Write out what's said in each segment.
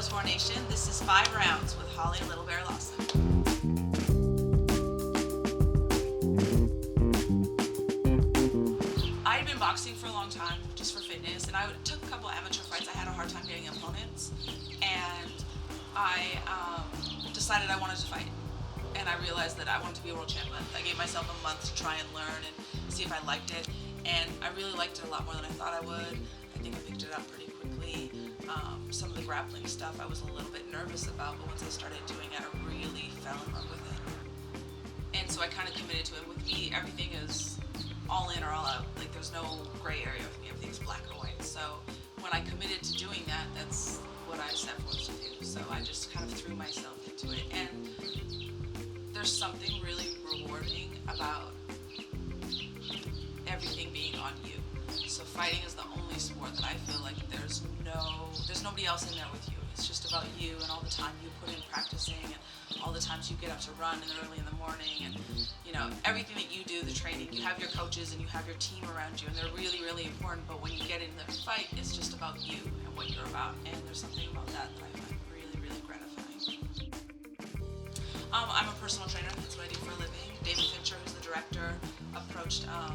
Bellator Nation. This is 5 Rounds with Holly Lawson. I had been boxing for a long time, just for fitness, and I took a couple amateur fights. I had a hard time getting opponents, and I decided I wanted to fight. And I realized that I wanted to be a world champion. I gave myself a month to try and learn and see if I liked it, and I really liked it a lot more than I thought I would. I think I picked it up pretty quickly. Some of the grappling stuff I was a little bit nervous about, but once I started doing it, I really fell in love with it. And so I kind of committed to it. With me, everything is all in or all out. Like, there's no gray area with me. Everything's black or white. So when I committed to doing that, that's what I set forth to do. So I just kind of threw myself into it. And there's something really rewarding about everything being on you. So fighting is the only sport that I feel like there's nobody else in there with you. It's just about you and all the time you put in practicing and all the times you get up to run early in the morning and everything that you do, the training. You have your coaches and you have your team around you, and they're really, really important. But when you get in the fight, it's just about you and what you're about. And there's something about that I find really, really gratifying. I'm a personal trainer. That's what I do for a living. David Fincher, who's the director, approached. I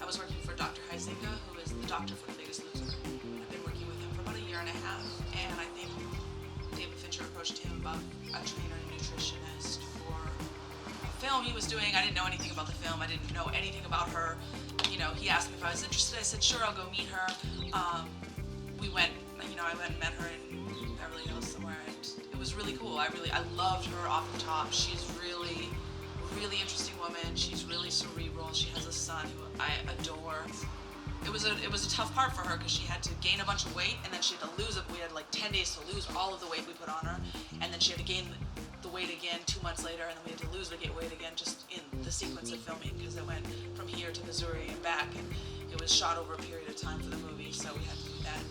was working for Dr. Huizinga, who is the doctor for The Biggest Loser. I've been working with him for about a year and a half, and I think David Fincher approached him about a trainer and nutritionist for a film he was doing. I didn't know anything about the film. I didn't know anything about her. He asked me if I was interested. I said, sure, I'll go meet her. We went, I went and met her in Beverly Hills somewhere, and it was really cool. I loved her off the top. She's really interesting woman. She's really cerebral. She has a son who I adore. It was a tough part for her because she had to gain a bunch of weight, and then she had to lose it. We had like 10 days to lose all of the weight we put on her, and then she had to gain the weight again 2 months later, and then we had to lose the weight again just in the sequence of filming, because it went from here to Missouri and back, and it was shot over a period of time for the movie, so we had to do that.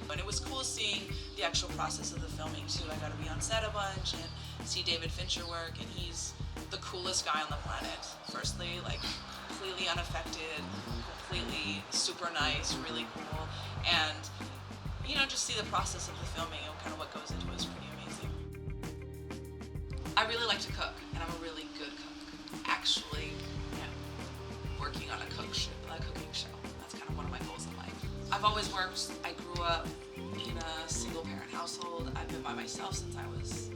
And it was cool seeing the actual process of the filming too. I got to be on set a bunch and see David Fincher work, and he's the coolest guy on the planet. Firstly, like completely unaffected, completely super nice, really cool, and just see the process of the filming and kind of what goes into it is pretty amazing. I really like to cook, and I'm a really good cook. Actually, working on a cooking show. That's kind of one of my goals in life. I've always worked. I grew up in a single-parent household. I've been by myself since I was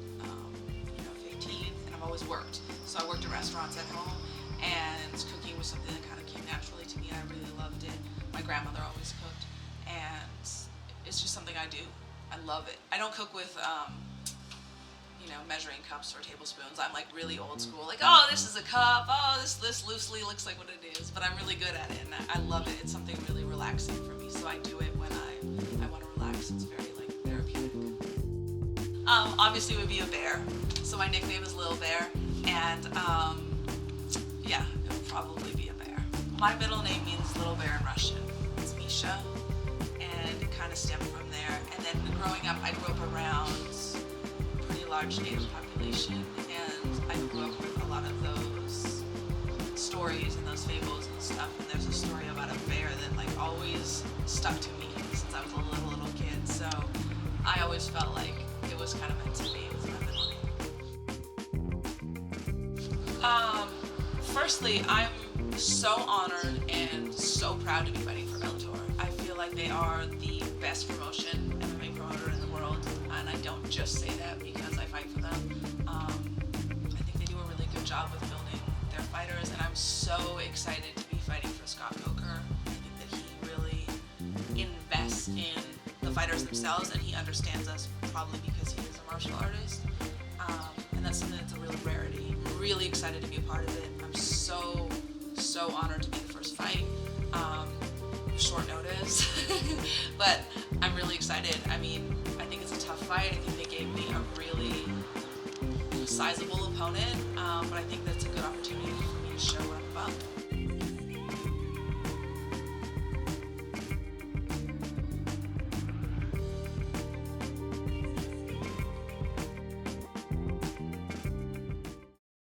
15, and I've always worked. So I worked in restaurants at home, and cooking was something that kind of came naturally to me. I really loved it. My grandmother always cooked, and it's just something I do. I love it. I don't cook with measuring cups or tablespoons. I'm like really old school, like, oh, this is a cup, oh, this loosely looks like what it is, but I'm really good at it, and I love it. It's something really relaxing for me, so I do it when I want to relax. It's very like therapeutic. Obviously it would be a bear, so my nickname is Little Bear, and it would probably be a bear. My middle name means little bear in Russian. It's Misha, and it kind of stemmed from there. And then growing up, I grew up around large native population, and I grew up with a lot of those stories and those fables and stuff, and there's a story about a bear that like always stuck to me since I was a little kid, so I always felt like it was kind of meant to be with my middle name. Firstly, I'm so honored and so proud to be fighting for Bellator. I feel like they are the best promotion, MMA promoter in the world, and I don't just say that because I fight for them. I think they do a really good job with building their fighters, and I'm so excited to be fighting for Scott Coker. I think that he really invests in the fighters themselves, and he understands us probably because he is a martial artist, and that's something that's a real rarity. I'm really excited to be a part of it. I'm so honored to be the first fight. Short notice, but I'm really excited. I mean, I think it's a tough fight. I think they gave me a really sizable opponent, but I think that's a good opportunity